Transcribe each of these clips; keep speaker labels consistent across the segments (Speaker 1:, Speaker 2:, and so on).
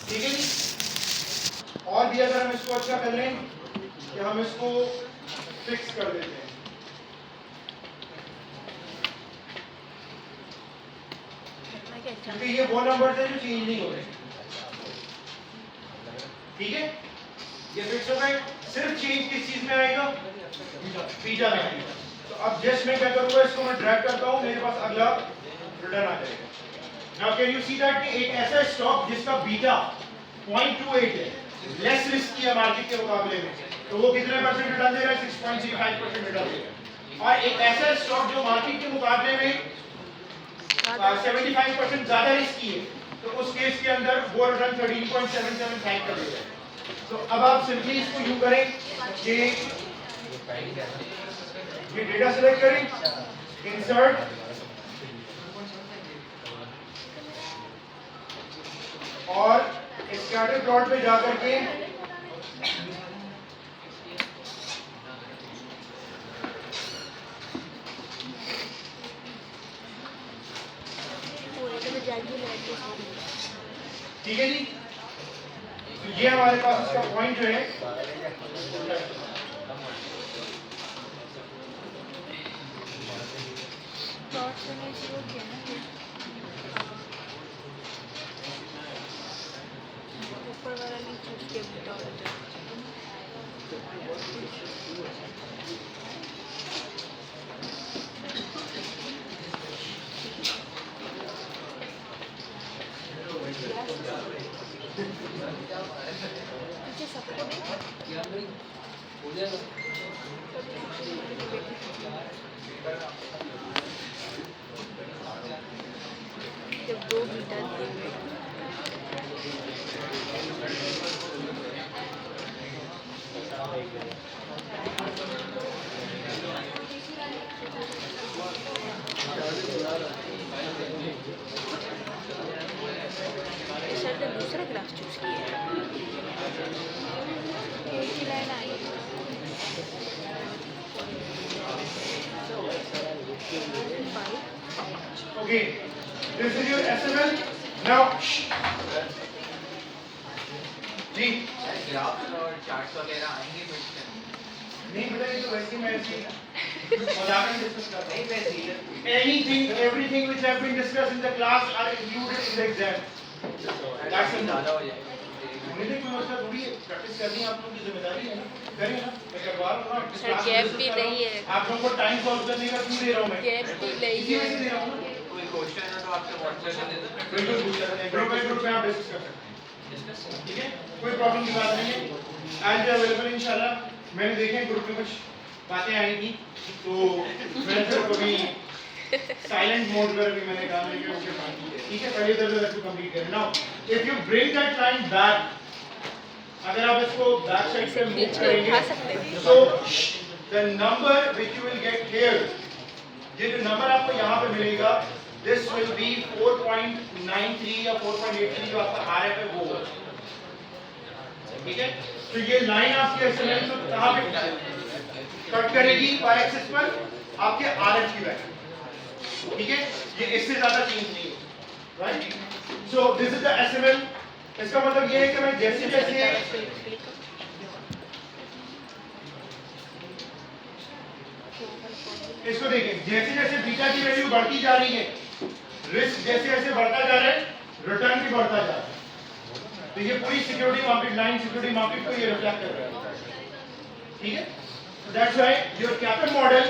Speaker 1: ठीक है जी। और भी अगर हम इसको अच्छा कर लें कि हम इसको फिक्स कर देते हैं, क्योंकि ये वो नंबर है जो चेंज नहीं हो रहे। ठीक है, ये फिक्स हो गए। सिर्फ चेंज किस चीज में आएगा? बीटा में आएगा। तो अब जस्ट मैं क्या करूंगा, इसको मैं ड्रैग करता हूं, मेरे पास अगला रिटर्न आ जाएगा। Now can you see that कि एक ऐसा स्टॉक जिसका बीटा 0.28 है, लेस रिस्की है मार्केट के मुकाबले में, तो वो कितने परसेंट रिटर्न देगा? 6.35% रिटर्न देगा। और एक ऐसा स्टॉक जो मार्केट के मुकाबले में 75% ज्यादा रिस्की है, तो उस केस के अंदर वो रिटर्न 13.775 कर देगा। तो अब आप सिंपली इसको यूं करें कि ये डेटा सेलेक्ट करें, इंसर्ट, और स्कैटर प्लॉट पे जाकर के ठीक है जी। तो ये हमारे पास इसका पॉइंट जो है
Speaker 2: जब 2 बीटा दिए हुए सर ने दूसरा ग्राफ चूज किया है, एक ही लाइन आई है।
Speaker 1: Okay, this is your SML. Now, ji
Speaker 3: graphs और चार्ट्स वगैरह आएंगे क्वेश्चन?
Speaker 1: नहीं बेटा, ये तो वैसे ही मैं ऐसे मजाक में डिस्कस कर रहा
Speaker 3: नहीं मैं सीरियस
Speaker 1: हूँ। Anything, everything which have been discussed in the class are included in the exam. That's enough.
Speaker 3: ज़्यादा हो जाएगा।
Speaker 1: मुझे कोई मसला थोड़ी है, प्रैक्टिस करनी है, आप लोगों की जिम्मेदारी है ना, करें ना, मैं करवा रहा हूँ ना।
Speaker 2: सर गैप भी नहीं है,
Speaker 1: आप लोगों को टाइम सॉल्व करने का क्यों दे रहा हूँ मैं?
Speaker 2: गैप भी नहीं
Speaker 1: इसी वजह से
Speaker 2: है।
Speaker 1: दे रहा हूँ ना।
Speaker 3: कोई क्वेश्चन है तो आपसे व्हाट्सएप में दे दो।
Speaker 1: बिल्कुल पूछ सकते हैं, ग्रुप में आप डिस्कस कर सकते हैं। ठीक है, कोई प्रॉब्लम की बात नहीं है। आज भी अवेलेबल इंशाल्लाह। मैंने देखे ग्रुप में कुछ बातें आई थी, तो मैंने फिर कभी साइलेंट मोड पर भी मैंने कहा कि ओके फाइन, ठीक है, पहले दर्ज इसको कंप्लीट करें। Now if you bring that line back, अगर आप इसको बैक साइड पे मूव करेंगे, so the number which you will get here, ये जो नंबर आपको यहाँ पे मिलेगा, दिस विल बी 4.93 या 4.83 जो आपका आरएफ है वो। ठीक है, तो ये लाइन आपकी एसएमएल में कहाँ पे कट करेगी? वाई एक्सिस पर आपके आरएफ की वैल्यू। ठीक है, ये इससे ज्यादा चेंज नहीं है, right? So this is the SML. इसका मतलब ये है कि मैं जैसे जैसे इसको देखें, जैसे जैसे बीटा की वैल्यू बढ़ती जा रही है, रिस्क जैसे जैसे बढ़ता जा रहा है, रिटर्न भी बढ़ता जा रहा है। तो ये पूरी security market line, security market को ये रिफ्लेक्ट कर रहा है। ठीक है, that's why your capital model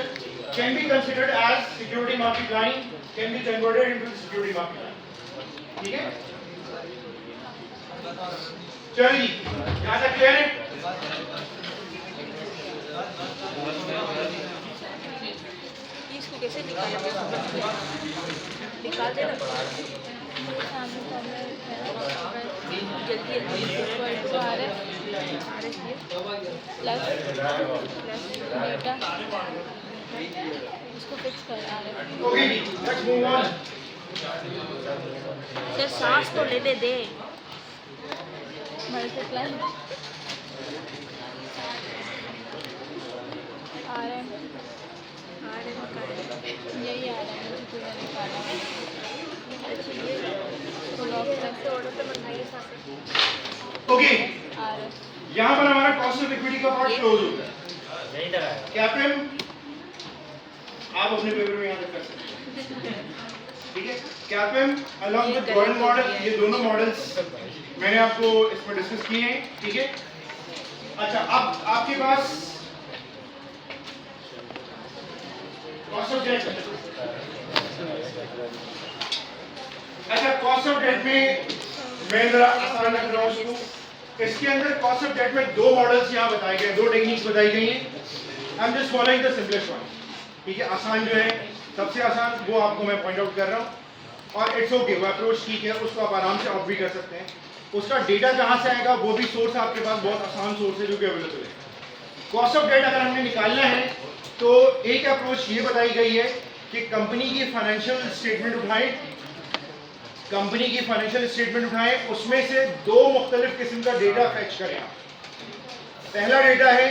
Speaker 1: can be considered as security market line, can be converted into security market line. ठीक है, चलिए यहां तक क्लियर है?
Speaker 2: इसको कैसे निकालोगे? निकाल देना जल्दी जल्दी equal to R S plus beta, इसको फिक्स कर R S.
Speaker 1: Okay ji, let's move on.
Speaker 2: Sir सांस तो लेने दे। मल्टीप्लाई आर एम का यही आ रहा है, मुझे पूरा निकाला है। अच्छा ये ब्लॉक करके ऑर्डर पे बनाइए साथ।
Speaker 1: ओके,
Speaker 2: आ रहा है।
Speaker 1: यहाँ पर हमारा कॉस्ट ऑफ इक्विटी का पार्ट क्लोज हो गया। कैप्टन आप अपने पेपर में यहाँ तक कर सकते हैं, ठीक है। Captain along with Gordon model, ये दोनों मॉडल्स मैंने आपको इसमें डिस्कस किए हैं, ठीक है। अच्छा, अब आपके पास कॉस्ट ऑफ डेट, अच्छा कॉस्ट ऑफ डेट में मैं जरा आसान रख रहा हूँ उसको। इसके अंदर कॉस्ट ऑफ डेट में दो मॉडल्स यहाँ बताए गए, दो टेक्निक्स बताई गई हैं। I am just following the simplest one, ठीक है। आसान जो है, सबसे आसान वो आपको मैं पॉइंट आउट कर रहा हूँ और इट्स ओके, वो अप्रोच ठीक है, उसको आप आराम से ऑफ भी कर सकते हैं। उसका डेटा कहाँ से आएगा, वो भी सोर्स आपके पास बहुत आसान सोर्स है जो कि अवेलेबल है। कॉस्ट ऑफ डेट अगर हमने निकालना है तो एक अप्रोच ये बताई गई है कि कंपनी की फाइनेंशियल स्टेटमेंट उठाएं, कंपनी की फाइनेंशियल स्टेटमेंट उठाएं, उसमें से दो मुख्तलिफ किस्म का डेटा फेच करें आप। पहला डेटा है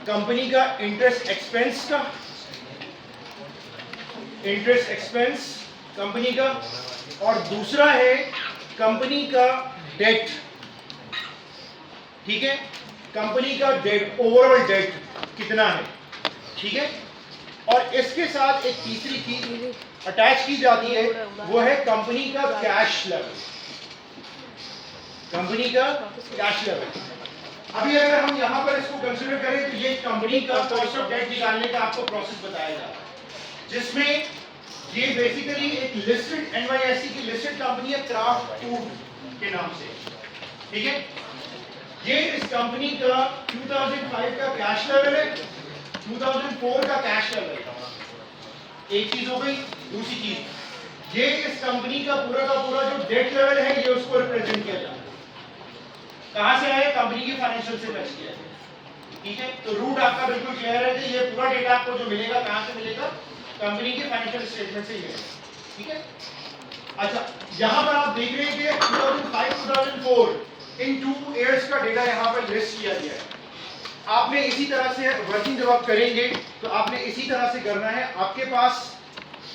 Speaker 1: कंपनी का इंटरेस्ट एक्सपेंस का, इंटरेस्ट एक्सपेंस कंपनी का, और दूसरा है कंपनी का डेट, ठीक है। कंपनी का डेट, ओवरऑल डेट कितना है, ठीक है। और इसके साथ एक तीसरी चीज अटैच की जाती है, वो है कंपनी का कैश लेवल, कंपनी का कैश लेवल। अभी अगर हम यहाँ पर इसको कंसीडर करें तो ये कंपनी का कॉस्ट ऑफ डेट निकालने का आपको प्रोसेस बताया जा रहा है, जिसमें ये बेसिकली एक लिस्टेड NYSE की लिस्टेड कंपनी है क्राफ्ट फूड के नाम से, ठीक है। ये इस कंपनी का 2005 का कैश लेवल है, 2004 का कैश लेवल है। एक चीज हो गई। दूसरी चीज, ये इस कंपनी का पूरा जो डेट लेवल है, ये उसको रिप्रेजेंट किया जाता है। कहां से आया, कंपनी की फाइनेंशियल से फेच किया है, ठीक है। तो रूट आपका बिल्कुल क्लियर है कि ये पूरा डेटा आपको जो मिलेगा कहां से मिलेगा, कंपनी के फाइनेंशियल स्टेटमेंट से ही मिलेगा, ठीक है। अच्छा, यहां पर आप देख रहे हैं कि 2005-2004 इन 2 इयर्स का डेटा यहां पर लिस्ट किया गया है। आपने इसी तरह से वर्किंग जब आप करेंगे तो आपने इसी तरह से करना है। आपके पास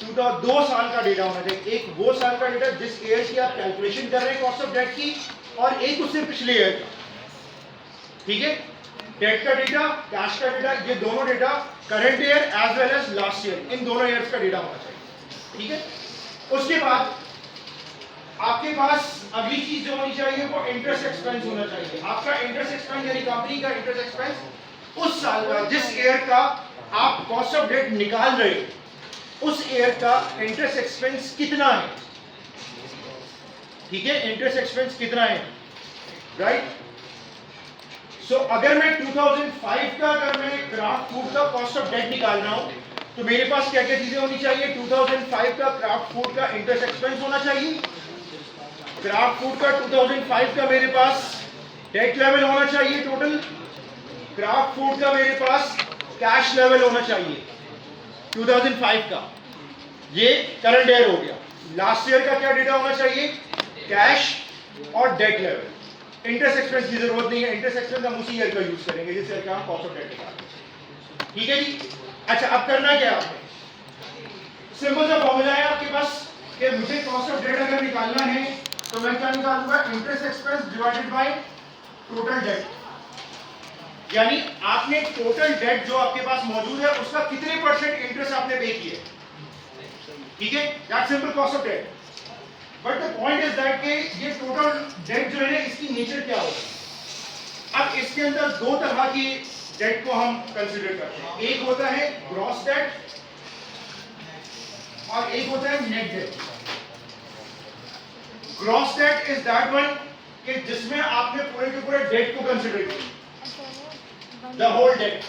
Speaker 1: 2 साल का डेटा होना चाहिए, एक वो साल का डेटा जिस ईयर की आप कैलकुलेशन कर रहे हैं कॉस्ट ऑफ डेट की, और एक उससे पिछले ईयर का, ठीक है। डेट का डेटा, कैश का डेटा, ये दोनों data current year as well as last year, इन दोनों ईयर्स का डेटा होना चाहिए, ठीक है। उसके बाद आपके पास अगली चीज जो होनी चाहिए वो इंटरेस्ट एक्सपेंस होना चाहिए। आपका इंटरेस्ट एक्सपेंस यानी कंपनी का इंटरेस्ट एक्सपेंस उस साल का, जिस ईयर का आप कॉस्ट ऑफ डेट निकाल रहे हो, उस ईयर का इंटरेस्ट एक्सपेंस कितना है, ठीक है। इंटरेस्ट एक्सपेंस कितना है, राइट। सो अगर मैं 2005 का, अगर मैं क्राफ्ट फूड का कॉस्ट ऑफ डेट निकाल रहा हूं तो मेरे पास क्या क्या चीजें होनी चाहिए। 2005 का क्राफ्ट फूड का इंटरेस्ट एक्सपेंस होना चाहिए, क्राफ्ट फूड का 2005 का मेरे पास डेट लेवल होना चाहिए टोटल, क्राफ्ट फूड का मेरे पास कैश लेवल होना चाहिए 2005 का, ये करंट ईयर हो गया। लास्ट ईयर का क्या डेटा होना चाहिए, कैश और डेट लेवल। इंटरेस्ट एक्सपेंस की जरूरत नहीं है, इंटरेस्ट एक्सपेंस हम उसी ईयर का यूज करेंगे जिस ईयर का हम कॉस्ट ऑफ डेट निकालते हैं, ठीक है जी। अच्छा, अब करना क्या है आपने, सिंपल सा फॉर्मूला है आपके पास कि मुझे कॉस्ट ऑफ डेट अगर निकालना है तो मैं क्या निकालूंगा, interest expense divided by total date. यानी आपने टोटल डेट जो आपके पास मौजूद है उसका कितने % इंटरेस्ट आपने पे किया, ठीक है। That's simple cost of debt. But the point is that कि ये टोटल डेट जो है इसकी नेचर क्या होगी। अब इसके अंदर दो तरह की डेट को हम कंसीडर करते हैं, एक होता है ग्रॉस डेट और एक होता है net debt. Gross debt is that one कि जिसमें आपने पूरे के पूरे डेट को कंसीडर किया, द होल डेट,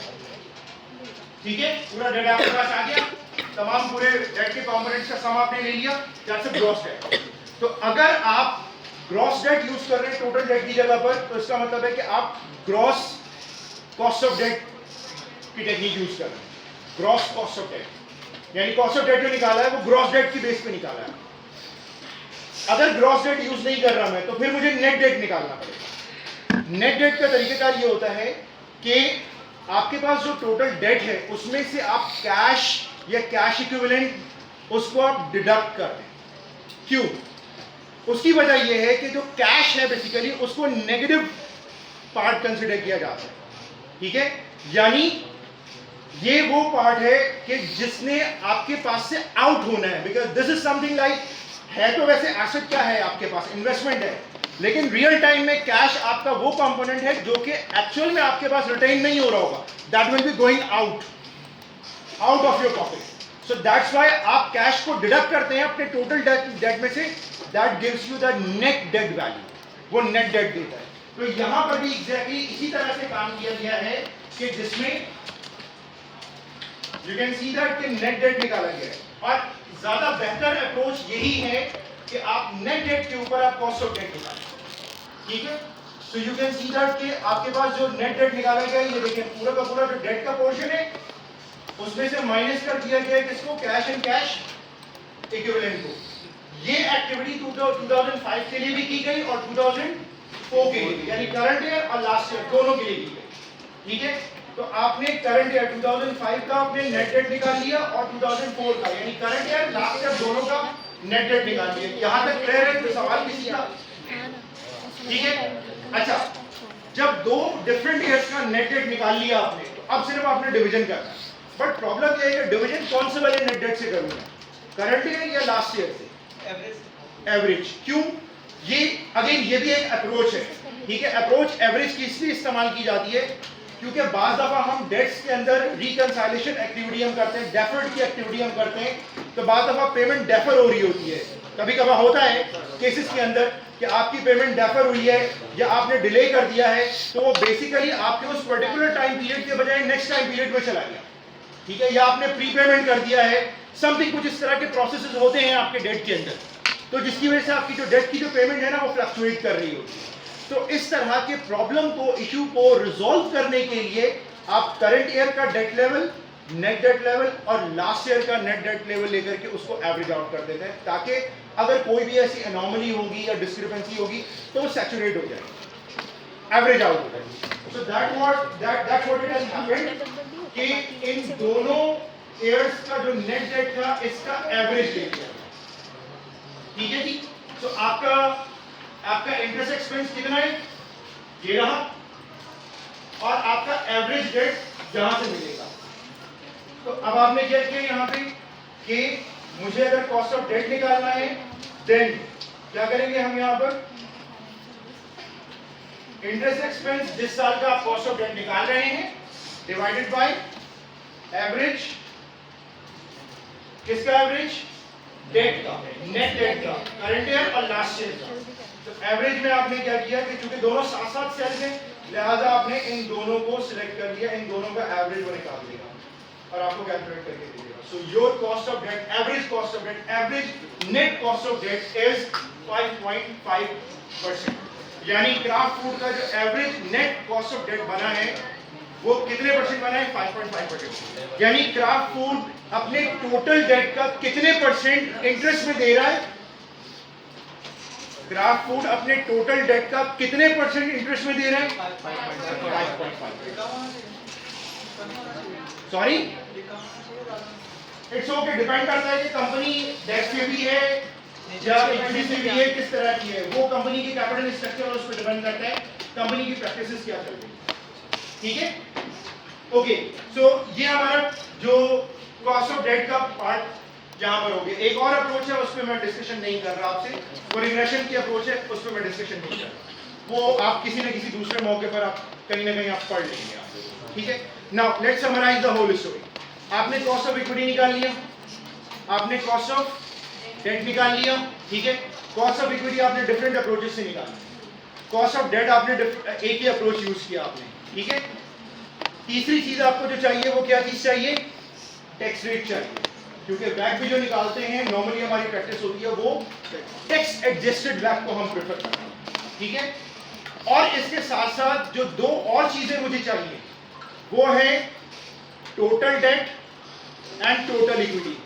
Speaker 1: ठीक है। पूरा डेट आपके पास आ गया, तमाम पूरे डेट के कंपोनेंट्स का सम आपने ले लिया, दैट्स अ ग्रॉस डेट। तो अगर आप ग्रॉस डेट यूज कर रहे हैं टोटल डेट की जगह पर, तो इसका मतलब है कि आप ग्रॉस कॉस्ट ऑफ डेट की टेक्निक यूज कर रहे हैं। ग्रॉस कॉस्ट ऑफ डेट यानी कॉस्ट ऑफ डेट जो निकाला है वो ग्रॉस डेट की बेस पे निकाला है। अगर ग्रॉस डेट यूज नहीं कर रहा मैं तो फिर मुझे नेट डेट निकालना पड़ेगा। नेट डेट का तरीकेकार ये होता है कि आपके पास जो टोटल डेट है उसमें से आप कैश या कैश इक्विवेलेंट उसको आप डिडक्ट कर दें। क्यों? उसकी वजह यह है कि जो कैश है बेसिकली उसको नेगेटिव पार्ट कंसिडर किया जाता है, ठीक है। यानी ये वो पार्ट है कि जिसने आपके पास से आउट होना है, because this is something like, है तो वैसे एसेट क्या है आपके पास, इन्वेस्टमेंट है, लेकिन रियल टाइम में कैश आपका वो कंपोनेंट है जो कि एक्चुअल में आपके पास रिटेन नहीं हो रहा होगा, that will be going out of your pocket. So that's why आप कैश को डिडक्ट करते हैं अपने टोटल डेट में से, that gives you the net date value, वो नेट डेट देता है। तो यहां पर भी एग्जैक्टली इसी तरह से काम किया गया है कि जिसमें यू कैन सी दैट कि नेट डेट निकाला गया है, और ज्यादा बेहतर अप्रोच यही है कि आप नेट डेट के ऊपर आप कॉस्ट ऑफ डेट निकालें, ठीक है। तो यू कैन सी दैट कि आपके पास जो नेट डेट निकाला गया है, ये देखिए पूरा का पूरा जो डेट का पोर्शन है उसमें से माइनस कर दिया गया है किसको, कैश एंड कैश इक्विवेलेंट को। ये एक्टिविटी 2005 के लिए भी की गई और 2004 के लिए, यानी करंट ईयर और लास्ट ईयर दोनों के लिए की गई, ठीक है। तो आपने करंट ईयर 2005 का आपने नेट डेट निकाल लिया और 2004 का, यानी करंट ईयर लास्ट ईयर दोनों का नेट डेट निकाल लिया। यहां तक क्लियर है? तो सवाल किसी का, ठीक है। अच्छा, जब दो डिफरेंट ईयर्स का नेट डेट निकाल लिया आपने, तो अब सिर्फ आपने डिवीजन करना है। बट प्रॉब्लम ये है कि डिवीजन कौन से वाले नेट डेट से करूंगा, करंट ईयर या लास्ट ईयर से? एवरेज। क्यों? ये अगेन ये भी एक अप्रोच है, ठीक है। अप्रोच एवरेज की इसलिए इस्तेमाल की जाती है क्योंकि बाज़ दफ़ा हम डेट्स के अंदर रिकंसाइलेशन एक्टिविटी हम करते हैं, डेफर्ड की एक्टिविटी हम करते हैं, तो बाज़ दफ़ा पेमेंट डेफर हो रही होती है। कभी कभार होता है केसेस के अंदर कि आपकी पेमेंट डेफर हुई है या आपने डिले कर दिया है, तो वो बेसिकली आपके उस पर्टिकुलर टाइम पीरियड के बजाय नेक्स्ट टाइम पीरियड में चला गया, ठीक है, या आपने प्री पेमेंट कर दिया है, समथिंग कुछ इस तरह के प्रोसेसेस होते हैं आपके डेट के अंदर, तो जिसकी वजह से आपकी जो डेट की जो पेमेंट है ना वो फ्लक्चुएट कर रही होती है। तो इस तरह के प्रॉब्लम को, इशू को रिजॉल्व करने के लिए आप करंट ईयर का debt level, net debt level और लास्ट ईयर का नेट डेट लेवल लेकर के उसको एवरेज आउट कर देते हैं, ताकि अगर कोई भी ऐसी एनोमली होगी या डिस्क्रिपेंसी होगी तो वो सैचुरेट हो जाए, एवरेज आउट हो जाए। So that's what it has happened कि इन दोनों ईयर्स का जो नेट डेट था इसका एवरेज ले लिया, ठीक है जी। तो आपका इंटरेस्ट एक्सपेंस कितना है, ये रहा, और आपका एवरेज डेट यहां से मिलेगा। तो अब आपने क्या किया यहाँ पे कि मुझे अगर कॉस्ट ऑफ डेट निकालना है, देन क्या करेंगे हम यहाँ पर, इंटरेस्ट एक्सपेंस जिस साल का आप कॉस्ट ऑफ डेट निकाल रहे हैं डिवाइडेड बाय एवरेज, किसका एवरेज, डेट का, नेट डेट का, करंट ईयर और लास्ट ईयर का। तो एवरेज में आपने क्या किया कि चूंकि दोनों साथ साथ सेल्स हैं, लिहाजा आपने इन दोनों को सिलेक्ट कर लिया, इन दोनों का एवरेज वो निकाल दिया और आपको कैलकुलेट करके दे देगा। So your cost of debt, average cost of debt, average net cost of debt is 5.5%। यानी क्राफ्ट फूड का जो average net cost of debt बना है वो कितने परसेंट बना है, 5.5%। यानी क्राफ्ट फूड अपने टोटल डेट का कितने परसेंट इंटरेस्ट में दे रहा है, क्राफ्ट फूड अपने टोटल डेट का कितने परसेंट इंटरेस्ट में दे रहा है, 5.5। सॉरी, इट्स ओके, डिपेंड करता है कि कंपनी डेट पे भी है या इक्विटी से भी है, किस तरह की है, वो कंपनी की कैपिटल स्ट्रक्चर और उस पर डिपेंड करता है कंपनी की प्रैक्टिसेस क्या चल रही है, ठीक है। ओके, सो ये हमारा जो कॉस्ट ऑफ डेट का पार्ट जहां पर हो गया। एक और अप्रोच है, उस पर मैं डिस्कशन नहीं कर रहा आपसे, वो रिग्रेशन की अप्रोच है, उस पर मैं डिस्कशन नहीं कर रहा, वो आप किसी न किसी दूसरे मौके पर आप कहीं ना कहीं आप पढ़ लेंगे आप, ठीक है। Now let's summarise the whole story. आपने कॉस्ट ऑफ इक्विटी निकाल लिया, आपने कॉस्ट ऑफ डेट निकाल लिया, ठीक है। कॉस्ट ऑफ इक्विटी आपने डिफरेंट अप्रोचेस से निकाली, कॉस्ट ऑफ डेट आपने एक ही अप्रोच यूज किया आपने, ठीक है। तीसरी चीज आपको जो चाहिए वो क्या चीज चाहिए, टैक्स रेट चाहिए, क्योंकि वैट भी जो निकालते हैं नॉर्मली हमारी प्रैक्टिस होती है वो टैक्स एडजस्टेड वैट को हम प्रेफर करते हैं, ठीक है। और इसके साथ साथ जो दो और चीजें मुझे चाहिए वो है total date and total equity.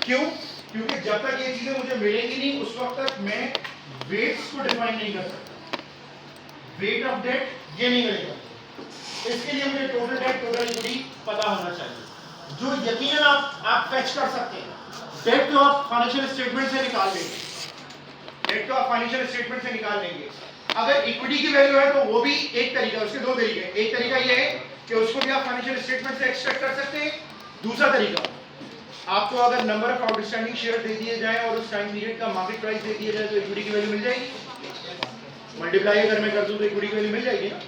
Speaker 1: क्यों? क्योंकि जब तक ये चीजें मुझे मिलेंगी नहीं उस वक्त तक मैं वेट्स को डिफाइन नहीं कर सकता, वेट ऑफ डेट ये नहीं मिलेगा। इसके लिए मुझे टोटल डेट, टोटल इक्विटी पता होना चाहिए, जो यकीनन आप फेच कर सकते हैं। डेट तो आप फाइनेंशियल स्टेटमेंट से निकाल लेंगे, डेट तो आप फाइनेंशियल स्टेटमेंट से निकाल लेंगे। अगर इक्विटी की वैल्यू है तो वो भी एक तरीका है, उसके दो तरीके हैं। एक तरीका ये है कि उसको भी आप फाइनेंशियल स्टेटमेंट से एक्सट्रैक्ट कर सकते हैं। दूसरा तरीका, आपको अगर नंबर ऑफ आउटस्टैंडिंग शेयर दे दिए जाए और उस टाइम पीरियड का मार्केट प्राइस दे दिया जाए तो इक्विटी की वैल्यू मिल जाएगी। मल्टीप्लाई अगर मैं कर दूं तो इक्विटी की वैल्यू मिल जाएगी ना,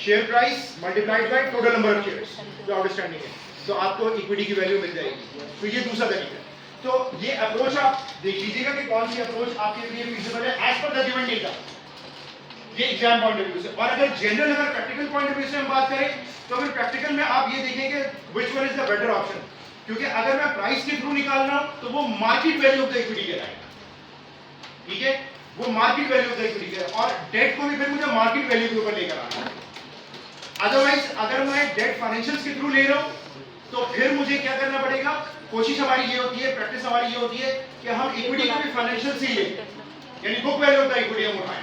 Speaker 1: share price multiplied by total number of shares जो आउटस्टैंडिंग है, तो आपको इक्विटी की वैल्यू मिल जाएगी। तो ये दूसरा तरीका है। तो ये अप्रोच आप देख लीजिएगा कि कौन सी अप्रोच आपके लिए फीजिबल है as per the given data, ये एग्जाम पॉइंट ऑफ व्यू से। और अगर जनरल अगर प्रैक्टिकल पॉइंट ऑफ व्यू से हम बात करें तो फिर प्रैक्टिकल में आप ये देखेंगे which one is the better option, क्योंकि अगर मैं प्राइस के थ्रू निकाल रहा हूं तो वो market value of the equity कहलाएगा, ठीक है, वो market value of the equity है। और डेट को भी फिर मुझे मार्केट वैल्यू के ऊपर लेकर आना है। अदरवाइज अगर मैं डेट फाइनेंशियल्स के थ्रू ले रहा हूं तो फिर मुझे क्या करना पड़ेगा, कोशिश हमारी ये होती है, प्रैक्टिस हमारी ये होती है कि हम इक्विटी को भी फाइनेंशियल से ही लें, यानी book value of the equity हम उठाएं,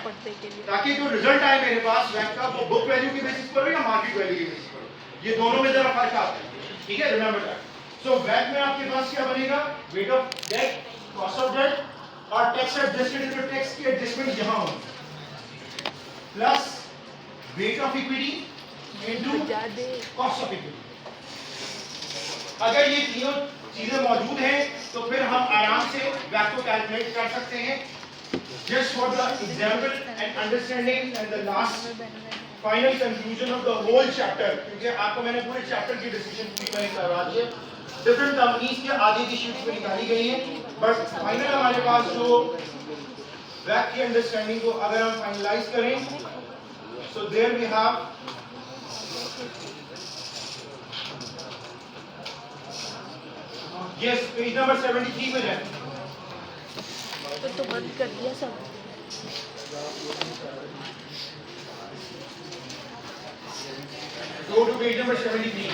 Speaker 1: ताकि जो रिजल्ट आए मेरे पास बैंक का वो बुक वैल्यू की बेसिस पर हो या मार्केट वैल्यू की बेसिस पर हो। ये दोनों में जरा फर्क आता है, ठीक है, रिमेंबर दैट। सो बैंक में आपके पास क्या बनेगा, weight of debt, cost of debt और टैक्स एडजस्टेड, तो टैक्स की एडजस्टमेंट यहां हो, plus weight of equity into cost of equity. अगर ये तीनों चीजें मौजूद हैं तो फिर हम आराम से वैट को कैलकुलेट कर सकते हैं। Just for the example and understanding and the last final conclusion of the whole chapter, क्योंकि आपको मैंने पूरे चैप्टर की डिस्कशन मैंने करवा दी है, डिफरेंट कंपनीज के आगे की शीट्स में निकाली गई है, बट फाइनल हमारे पास जो वैट की अंडरस्टैंडिंग को अगर हम फाइनलाइज करें, so there we have yes, page number 73 में जाए
Speaker 2: तो बंद कर दिया सब।
Speaker 1: Go to page number 73.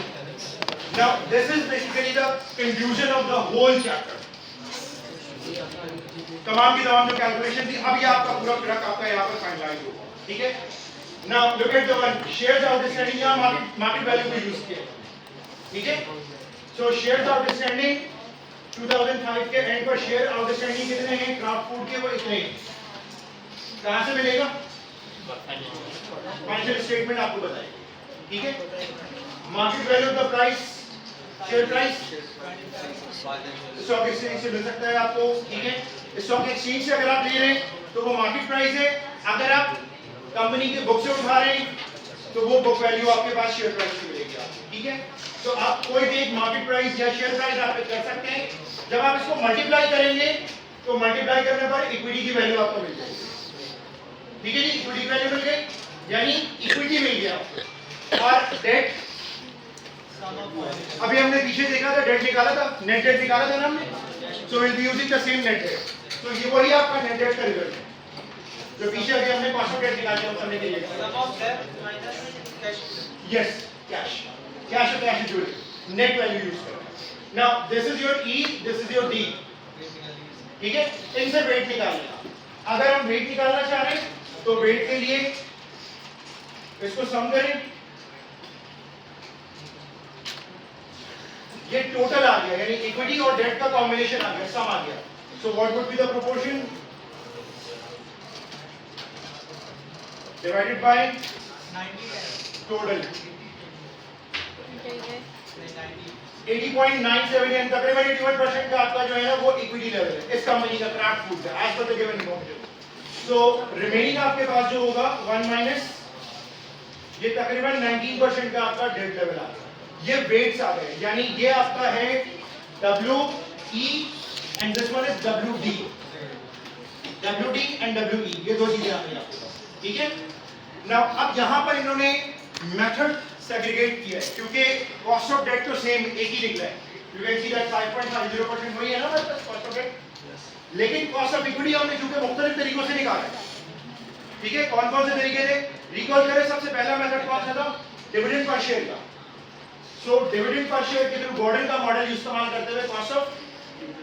Speaker 1: Now this is basically the conclusion of the whole chapter. तमाम की तमाम जो कैलकुलेशन थी, अब ये आपका पूरा ट्रैक आपका यहाँ पर फाइनलाइज होगा, ठीक है। Now look at the one shares outstanding, यहाँ मार्केट वैल्यू को यूज किया, ठीक है। So shares outstanding 2005 के एंड पर शेयर आउटस्टैंडिंग कितने हैं क्राफ्ट फूड के, वो इतने हैं। कहां से मिलेगा, फाइनेंशियल स्टेटमेंट आपको बताएगी, ठीक है। Market value of the price, share price stock exchange से मिल सकता है आपको, ठीक है। स्टॉक एक्सचेंज से अगर आप ले रहे हैं तो वो मार्केट प्राइस है, अगर आप कंपनी के बुक से उठा रहे हैं तो वो बुक वैल्यू आपके पास शेयर प्राइस से मिलेगी आपको, ठीक है। तो आप कोई भी एक मार्केट प्राइस या शेयर प्राइस आप कर सकते हैं। जब आप इसको मल्टीप्लाई करेंगे तो मल्टीप्लाई करने पर इक्विटी की वैल्यू आपको मिल जाएगी, ठीक है जी, इक्विटी की वैल्यू मिल गई, यानी इक्विटी मिल गया। और डेट, अभी हमने पीछे देखा था, डेट निकाला था, नेट डेट निकाला था ना हमने, so will be using the same net date. तो ये वही आपका नेट डेट का रिजल्ट है जो पीछे अभी हमने कॉस्ट ऑफ डेट निकाला था, हमने ये यस कैश, कैश और cash equity net value use करें। Now this is your E, this is your D, ठीक है। इनसे वेट निकालना, अगर हम वेट निकालना चाह रहे हैं तो वेट के लिए इसको सम करें, ये टोटल आ गया, यानी इक्विटी और डेट का कॉम्बिनेशन आ गया, सम आ गया। So what would be the proportion, divided by total 80.97 यानी तकरीबन 81% का आपका जो है ना वो इक्विटी लेवल है इस कंपनी का क्राफ्ट फूड का as per the given information. So remaining आपके पास जो होगा 1 माइनस ये तकरीबन 19% का आपका डेट लेवल आ गया। ये वेट्स आ गए, यानी ये आपका है WE and this one is WD, WD and WE, ये दो चीजें आ गई आपके पास, ठीक है। नाउ अब यहां पर इन्होंने मेथड सेग्रीगेट किया है, क्योंकि कॉस्ट ऑफ डेट तो सेम एक ही निकला है, यू कैन सी दैट 5.50% वही है ना मतलब कॉस्ट ऑफ डेट, लेकिन कॉस्ट ऑफ इक्विटी हमने चूंकि मुख्तलिफ तरीकों से निकाला है, ठीक है। कौन कौन से तरीके थे, रिकॉल करें, सबसे पहला मेथड कौन सा था, डिविडेंड पर शेयर का। सो डिविडेंड पर शेयर के थ्रू गॉर्डन का मॉडल इस्तेमाल करते हुए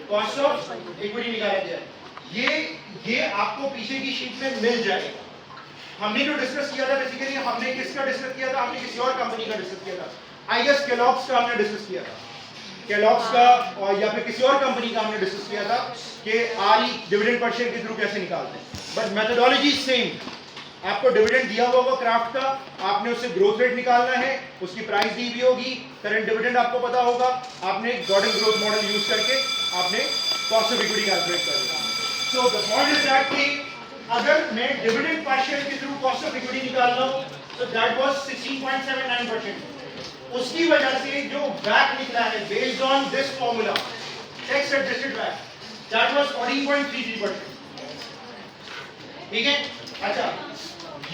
Speaker 1: कॉस्ट ऑफ इक्विटी निकाला गया। ये आपको पीछे की शीट में मिल जाएगा। हमने जो डिस्कस किया था बेसिकली, हमने किसका डिस्कस किया था, हमने किसी और कंपनी का डिस्कस किया था, आई गेस केलॉग्स का हमने डिस्कस किया था, केलॉग्स का और या फिर किसी और कंपनी का हमने डिस्कस किया था कि आरई डिविडेंड पर शेयर के थ्रू कैसे निकालते हैं। But methodology same. आपको डिविडेंड दिया हुआ होगा क्राफ्ट का, आपने उससे ग्रोथ रेट निकालना है, उसकी प्राइस दी हुई होगी, करंट डिविडेंड आपको पता होगा, आपने गॉर्डन ग्रोथ मॉडल यूज करके आपने कॉस्ट ऑफ इक्विटी कैलकुलेट कर लिया। So the point is that कि अगर मैं डिविडेंड पर शेयर के थ्रू कॉस्ट ऑफ इक्विटी निकाल रहा हूं तो दैट वाज 16.79%। उसकी वजह से जो वैट निकला है based on this formula tax adjusted वैट दैट वाज 14.33%। ठीक है। अच्छा,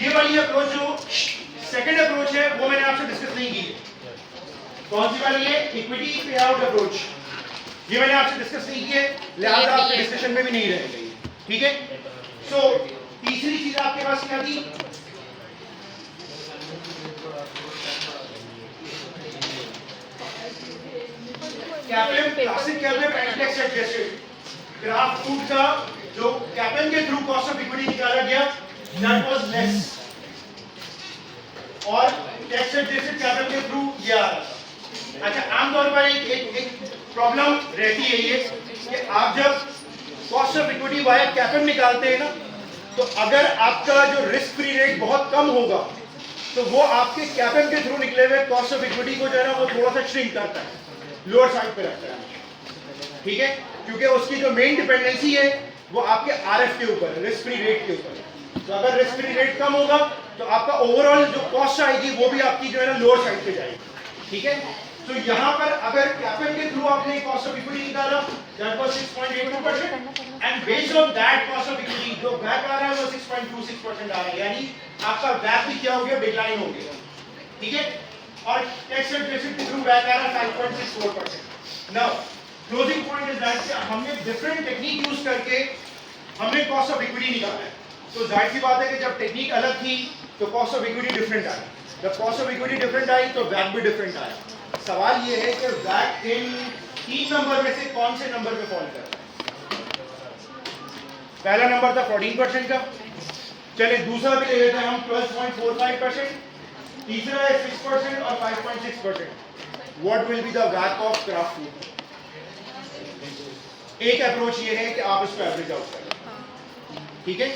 Speaker 1: ये वाली अप्रोच जो सेकंड अप्रोच है वो मैंने आपसे डिस्कस नहीं की है। कौन सी वाली है? इक्विटी पे आउट अप्रोच। ये मैंने आपसे डिस्कस नहीं की है, लिहाजा आपके डिस्कशन में भी नहीं रहेगी। ठीक है। सो तीसरी चीज आपके पास क्या थी? CAPM classic CAPM and tax adjusted graph food का जो कैपएम के थ्रू कॉस्ट ऑफ इक्विटी निकाला गया दैट वाज लेस, और टैक्स एडजस्टेड कैपएम के थ्रू ये आ रहा था। अच्छा, आमतौर पर एक प्रॉब्लम रहती है ये कि आप जब cost of equity via CAPM निकालते हैं ना, तो अगर आपका जो रिस्क फ्री रेट बहुत कम होगा तो वो आपके कैपएम के थ्रू निकले हुए कॉस्ट ऑफ इक्विटी को जो है ना वो थोड़ा सा श्रिंक करता है, लोअर साइड पे रखता है। ठीक है, क्योंकि उसकी जो मेन डिपेंडेंसी है वो आपके आरएफ के ऊपर है, रिस्क फ्री रेट के ऊपर है। तो अगर रिस्क फ्री रेट कम होगा तो आपका ओवरऑल जो कॉस्ट आएगी वो भी आपकी जो है ना लोअर साइड पे जाएगी। ठीक है। तो यहाँ पर अगर कैपएम के थ्रू आपने कॉस्ट ऑफ इक्विटी निकाला that was 6.82% and based on that cost of equity जो बैक आ रहा है वो 6.26% आ रहा है, यानी आपका बैक भी क्या हो गया? डिक्लाइन हो गया। ठीक है। और टैक्स एडजस्टेड के थ्रू बैक आ रहा है 5.64%। Now closing point is that हमने डिफरेंट टेक्निक यूज करके हमने कॉस्ट ऑफ इक्विटी निकाला है। तो जाहिर सी बात है कि जब टेक्निक अलग थी तो कॉस्ट ऑफ इक्विटी डिफरेंट आई, जब कॉस्ट ऑफ इक्विटी डिफरेंट आई तो बैक भी डिफरेंट आया। सवाल ये है कि बैक इन 3 नंबर में से कौन से नंबर पे फॉल कर रहा है? पहला नंबर था 14% का, चलिए दूसरा भी ले लेते हैं हम 12.45%, तीसरा है 6% और 5.6%। What will be the back of craft food? एक अप्रोच ये है कि आप इसको एवरेज आउट कर लें। ठीक है,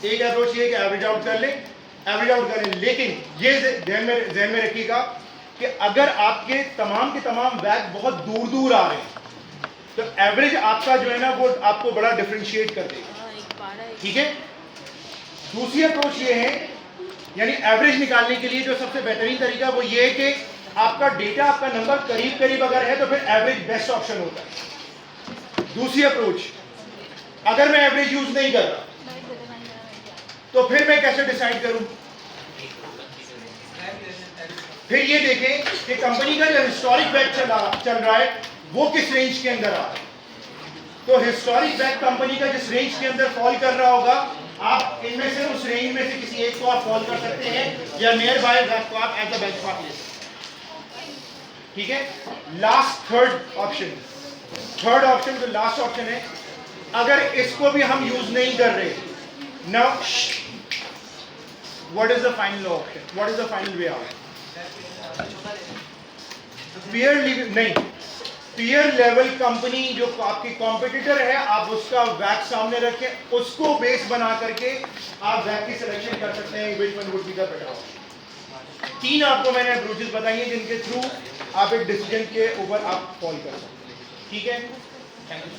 Speaker 1: एक अप्रोच ये है कि एवरेज आउट कर लें, एवरेज आउट करें, लेकिन ये ध्यान में रखिएगा कि अगर आपके के तमाम बैग बहुत दूर दूर आ रहे हैं तो एवरेज आपका जो है ना वो आपको बड़ा डिफरेंशिएट कर देगा। ठीक है। दूसरी अप्रोच ये है, यानी एवरेज निकालने के लिए जो सबसे बेहतरीन तरीका वो ये है कि आपका डेटा, आपका नंबर करीब करीब अगर है तो फिर एवरेज बेस्ट ऑप्शन होता है। दूसरी अप्रोच, अगर मैं एवरेज यूज नहीं कर रहा तो फिर मैं कैसे डिसाइड करूं? फिर ये देखें कि कंपनी का जो हिस्टोरिक बैक चल रहा है वो किस रेंज के अंदर आ रहा है। तो हिस्टोरिक बैक कंपनी का जिस रेंज के अंदर फॉल कर रहा होगा, आप इनमें से उस रेंज में से किसी एक को आप फॉल कर सकते हैं या नियर बाय बैक को आप एज अ बेंचमार्क ले सकते हैं। ठीक है। लास्ट थर्ड ऑप्शन जो लास्ट ऑप्शन है, अगर इसको भी हम यूज नहीं कर रहे, now what is the final option, what is the final way out? Peer level company जो आपकी कॉम्पिटिटर है, आप उसका वैक सामने रखें, उसको बेस बना करके आप वैक की सिलेक्शन कर सकते हैं which one would be the better option. 3 आपको मैंने अप्रोचेस बताई हैं जिनके थ्रू आप एक डिसीजन के ऊपर आप फॉल कर सकते हैं। ठीक है। Thank you.